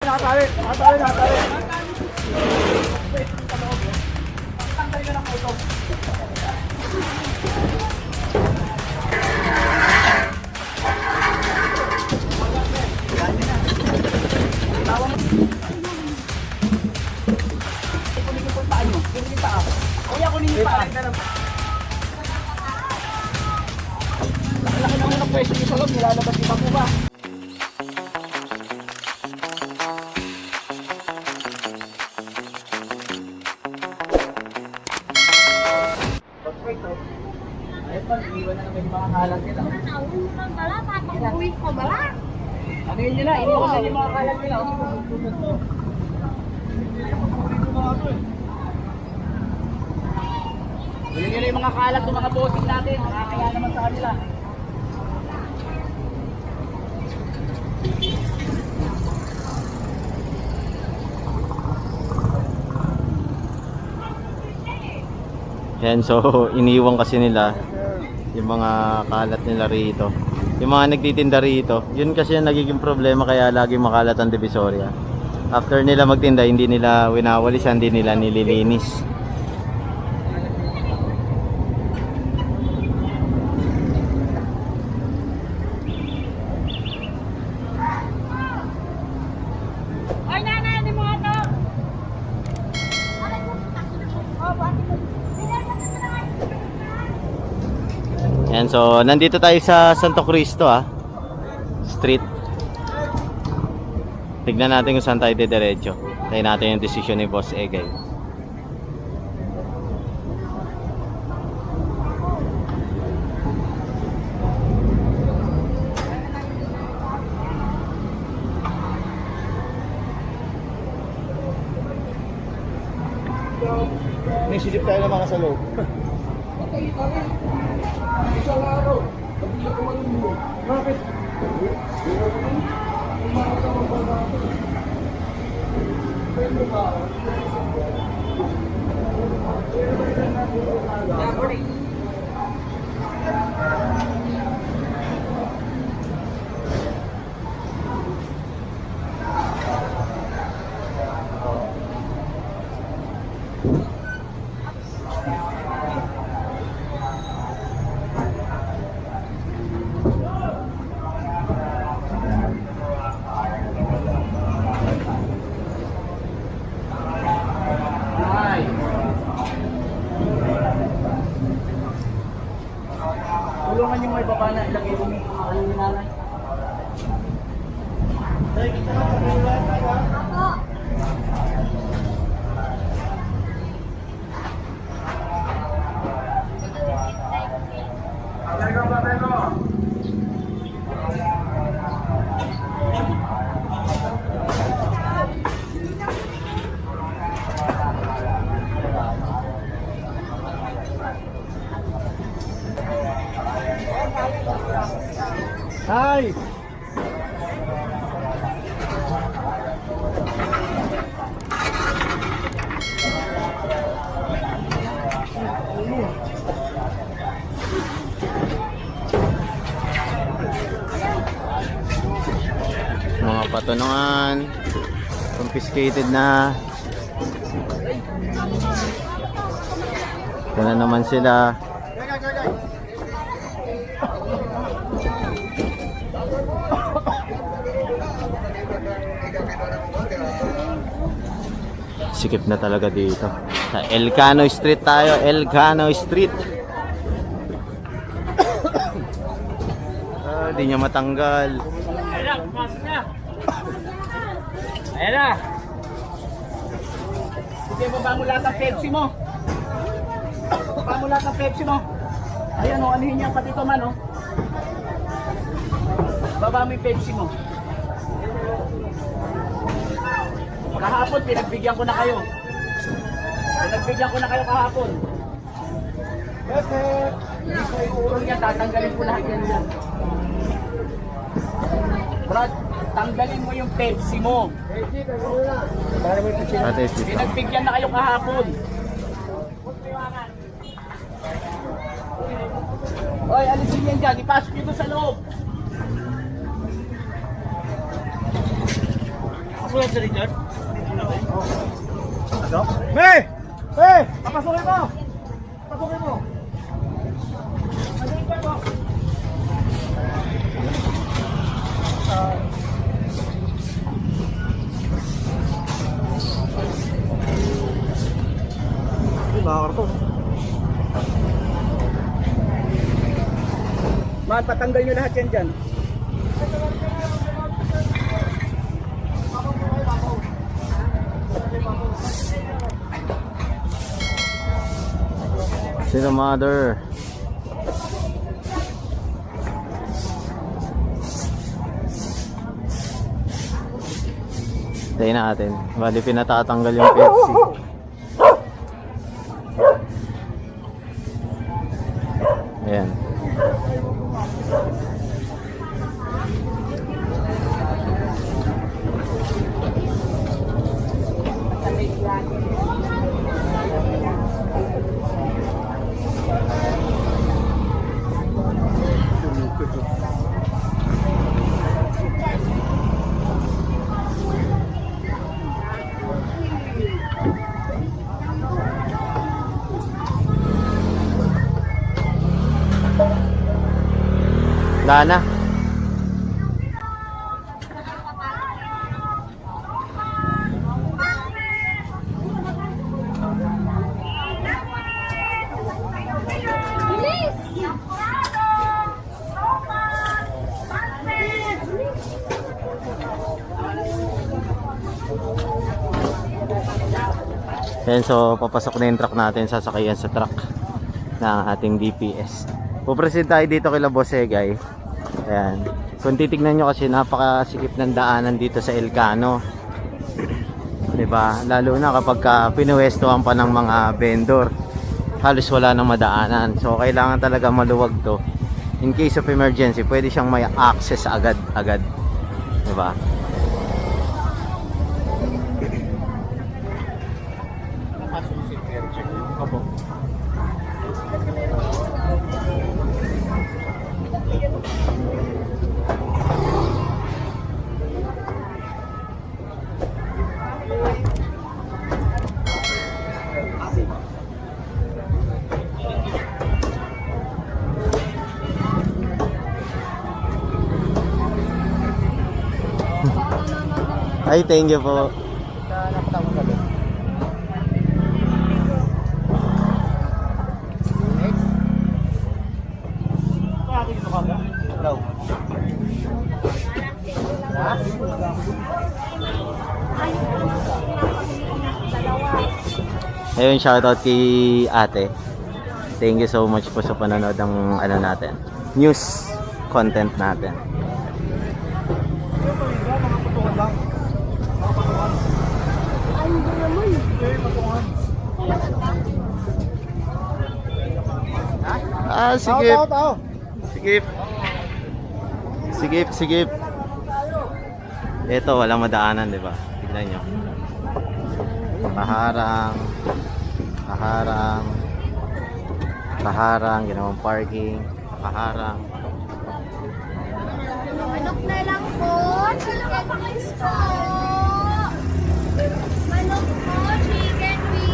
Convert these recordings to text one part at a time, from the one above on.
nakatali. Nakatali. Tanggal ka ng auto. Kunin yung paan mo. Kunin yung paa. Kuya, kunin yung paa. Laki-laki na unang pwesto yung salog. Nilalabas yung papo ba? Ayun pa, iwan na naman yung mga kalat nila. Ano yun nila? Iniwan na yung mga kalat nila. Yun nila yung mga kalat ng mga bossing natin. Nakakaya naman sa kanila. Yan, so iniwan kasi nila yung mga kalat nila rito. Yung mga nagtitinda rito, yun kasi yung nagiging problema kaya lagi makalat ang Divisoria. After nila magtinda, hindi nila winawalisan, hindi nila nililinis. Yan, so nandito tayo sa Santo Cristo Street. Tignan natin kung saan tayo didiretso. Tayo natin yung desisyon ni Boss Egay. May silip tayo ng mga sa loob. Isang araw, hindi ako malumulo. Bakit? Tulungan yung may baba na ilagay mo ano ni nanay. Hi! Mga patunungan, confiscated na. Ito na naman sila. Sikip na talaga dito. Sa Elcano Street tayo, Elcano Street. Di niya matanggal. Ayan na, pumasok na. Ayan na. Sige, baba mo lahat ang Pepsi mo. Baba mo lahat ang Pepsi mo. Ayan o, anuhin niya pati ito man o. Baba mo yung Pepsi mo. Kahapon, pinagbigyan ko na kayo. Pinagbigyan ko na kayo kahapon. Urong yan, tatanggalin ko lahat yan. Brad, tanggalin mo yung Pepsi mo. Pinagbigyan na kayo kahapon. Hoy, alisin yan dyan. Ipasok nyo sa loob. Papasukin si Richard? Ano? May! May! Papasukin mo! Papasukin mo! Ano mo? Nakakarton. Man, patanggal nyo lahat yan dyan. Sino mother? Tayo natin. Bali pinatatanggal yung Pepsi. Ayan. Dana. Ayan, so papasok na yung truck natin, sasakayan sa truck ng ating DPS. Pupresent tayo dito kay Labosegay. Ayan. Kung titignan nyo kasi napakasikip ng daanan dito sa Ilcano. Diba? Lalo na kapag pinuwestohan pa ng mga vendor. Halos wala nang madaanan. So kailangan talaga maluwag to. In case of emergency, pwede siyang may access agad-agad. Diba? Ay, thank you po. Ayun, shoutout kay ate. Thank you so much po sa panonood ng ano natin, news content natin. Ah, sige. Sige. Sige. Ito, walang madaanan, di ba? Tignan nyo. Kaharang, ginawang parking, kaharang. Manok na lang po. Chicken wings po. Manok po. Chicken wings.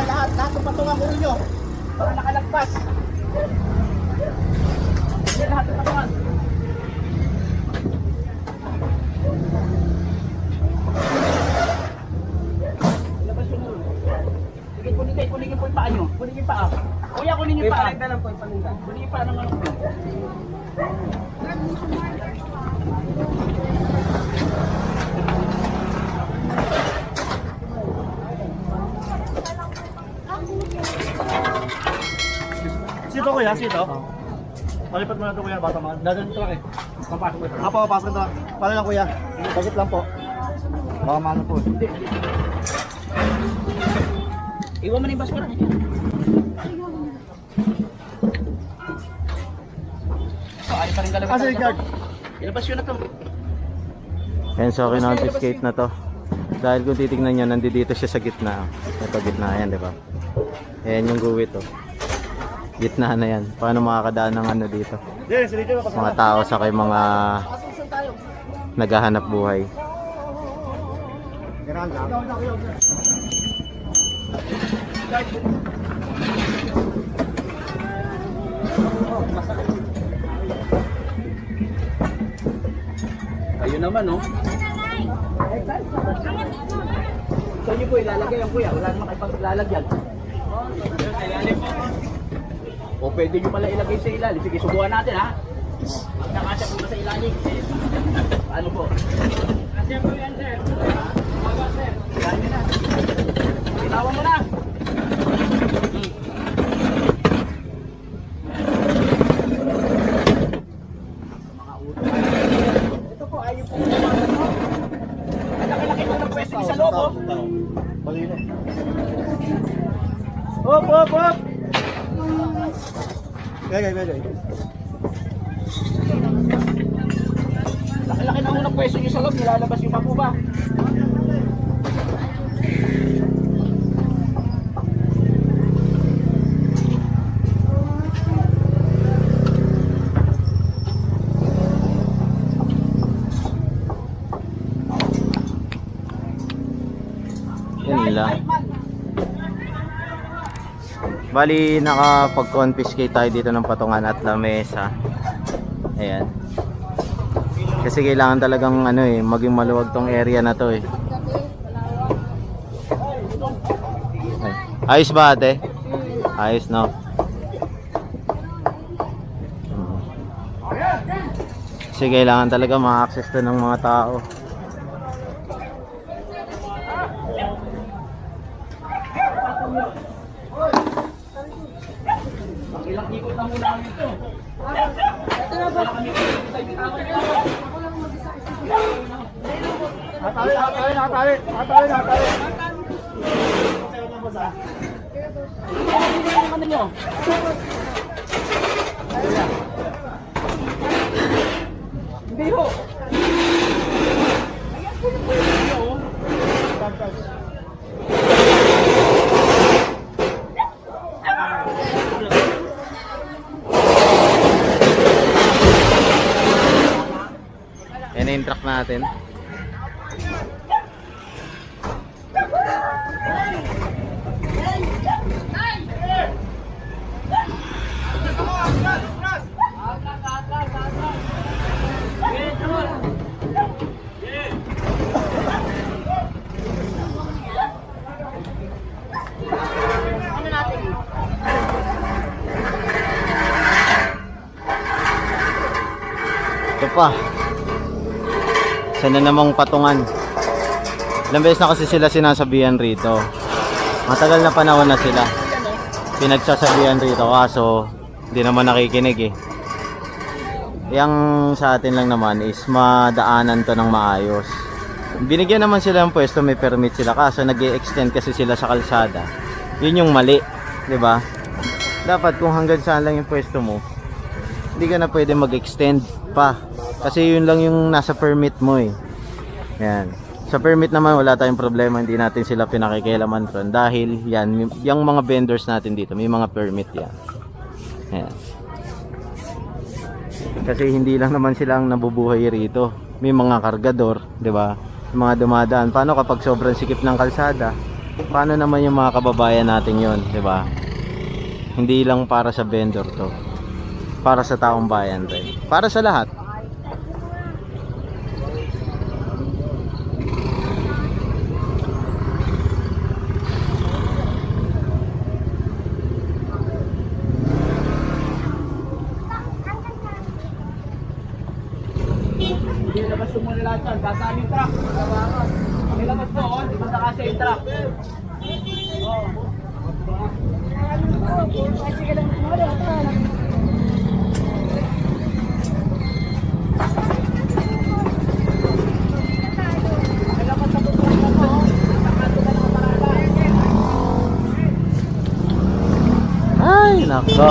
Lahat ng patungan ko ninyo. Para nakalagpas. Lahat ng patungan. Kunin po yung paa nyo. Kunin yung paa. Kuya, kunin yung paa. Kunin yung paa ng ano. Sito kuya, sito. Palipat mo na ito kuya, bata mga. Dadalhin ito lang eh. Papasok ito. Papasok ito lang. Paano lang kuya? Bagit lang po. Baka maano po. Hindi. Iwan mo na yung basura. Ay pa rin kalabit. Sir Richard. Ilabas yun na to. Ayan, so kinonfiscate na to. Dahil kung titignan nyo, nandito siya sa gitna. Ito, gitna yan, di ba? Ayan yung guwit, oh. Gitna na yan. Paano makakadaan ng ano dito? Yes, dito pa. Mga tao sa kay mga naghahanap buhay. Ayun naman, no? So nyo po ilalagay ang kuya, wala naman kayo pang lalagyan. O pwede nyo pala ilagay sa ilalim. Sige, subukan natin ha. Nakasya po ba sa ilalim? Ano po? Kasya po yan, sir. Sir. Ilalim na. Bitawan mo na. Ito po, ayun po. Ang laki-laki po ng pwesto niyo sa loob, oh. Malino. Hop, hop, hop! Gay. Laki-laki na unang pwesto niyo sa loob, nilalabas yung pa po ba? Yun lang. Bali, nakapag-confiscate tayo dito ng patungan at lamesa. Ayan. Kasi kailangan talagang ano maging maluwag tong area na to eh. Ay. Ayos ba ate? Ayos, no? Kasi kailangan talaga ma-access to ng mga tao. Ilang ikot na muna kami ito. Natali. Ano nyo? Hindi ho. Yan yung truck natin. Ito pa. Sana namang patungan. Ilang beses na kasi sila sinasabihan rito. Matagal na panahon na sila pinagsasabihan rito, kaso hindi naman nakikinig eh. Yang sa atin lang naman is madaanan to ng maayos. Binigyan naman sila ng pwesto, may permit sila, kaso nag-i-extend kasi sila sa kalsada. Yun yung mali, 'di ba? Dapat kung hanggang saan lang yung pwesto mo, hindi ka na pwede mag-extend pa. Kasi yun lang yung nasa permit mo eh. Yan. Sa permit naman wala tayong problema, hindi natin sila pinakikialaman ron dahil yan, yung mga vendors natin dito, may mga permit yan. Yan. Kasi hindi lang naman silang nabubuhay rito. May mga kargador, 'di ba? Mga dumadaan. Paano kapag sobrang sikip ng kalsada? Paano naman yung mga kababayan natin 'yon, 'di ba? Hindi lang para sa vendor 'to. Para sa taong bayan rin. Para sa lahat. Hindi labas mo muna lahat yan. Sasaan yung truck. Nilabas po, oh. Di ba nakasya yung truck? Ay, nako.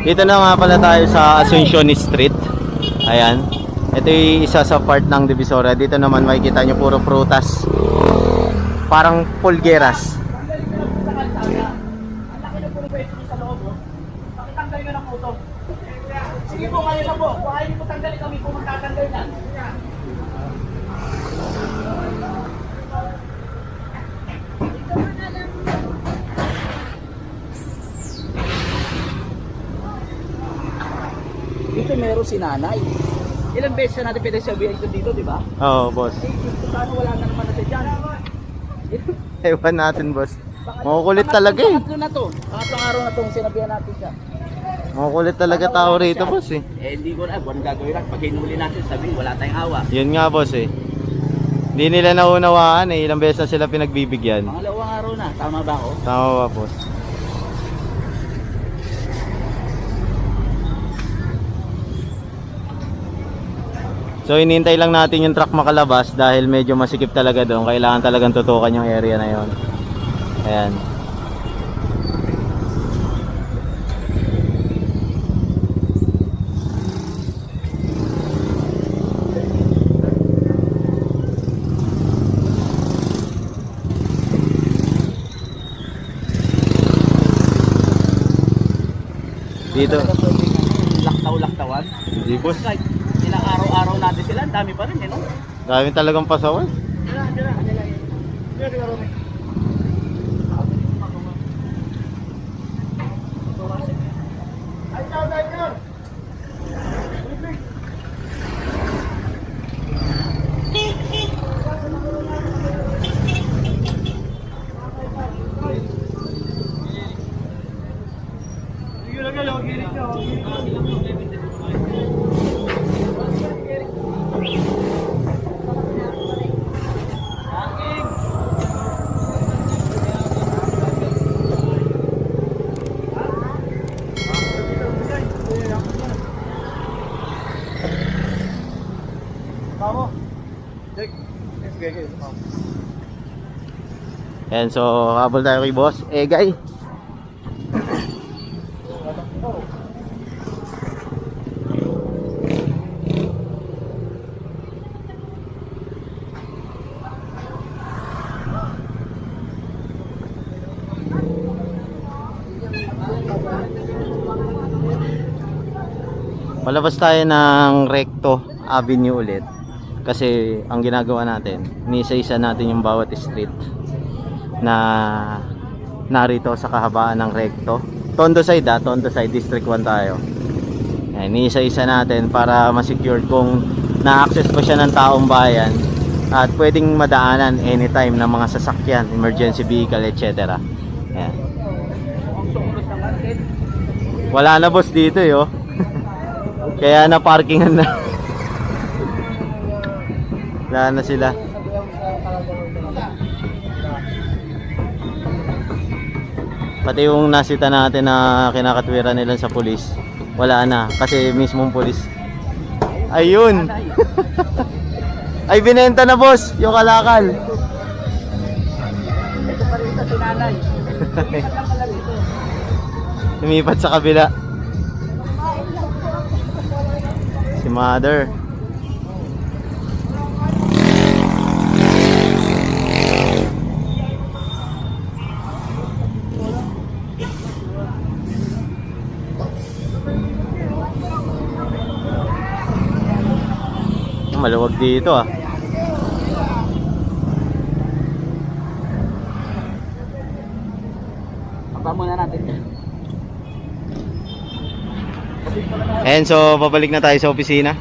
Dito na nga pala tayo sa Asuncion Street. Ayan. Ito yung isa sa part ng Divisoria. Dito naman makikita nyo puro prutas. Parang pulgeras. Ang laki na po ng pwesto niyo sa loob. Pakitanggal nyo na po ito. Sige po, ngayon na po. Kung ayaw niyo po tanggalin kami po magtatanggal na. Dito meron si nanay. Ilang beses na natin pinagsabihan ito dito, di ba? Oo, boss. Paano wala na naman na siya dyan? Ewan natin, boss. Makukulit talaga eh. Pangatlo na to. Pangatlong araw na itong sinabihan natin siya. Makukulit talaga tao rito, boss eh. Hindi ko na. Buwan gagawin lang. Pag hinuli natin, sabihin wala tayong awa. Yun nga, boss eh. Hindi nila naunawaan eh. Ilang beses na sila pinagbibigyan. Pangalawang araw na. Tama ba ako? Tama ba, boss? So inintay lang natin yung truck makalabas dahil medyo masikip talaga doon. Kailangan talagang tutukan yung area na yon. Ayan. Dito. Laktaw-laktawan. Hindi, boss. Kahit ilang araw-araw natin sila, ang dami pa rin eh, no? Dami talagang pasawan. Ayan, so habol tayo kay boss Egay. Palabas tayo ng Recto Avenue ulit. Kasi ang ginagawa natin, inisa-isa natin yung bawat street na narito sa kahabaan ng Recto. Tondo side Tondo side, District 1 tayo. Ayan, inisa-isa natin para ma-secure kung na-access pa siya ng taong bayan at pwedeng madaanan anytime ng mga sasakyan, emergency vehicle, etc. Ayan. Wala na boss dito yo. Kaya na parkingan na. Wala na sila. Pati yung nasita natin na kinakatwiran nila sa pulis, wala na kasi mismong pulis. Ayun. Ay binenta na boss yung kalakal. Ito pa rin sa sinanay. Lumipat sa kabila. Si mother. Maluwag dito ah. Papa muna natin. And so babalik na tayo sa opisina.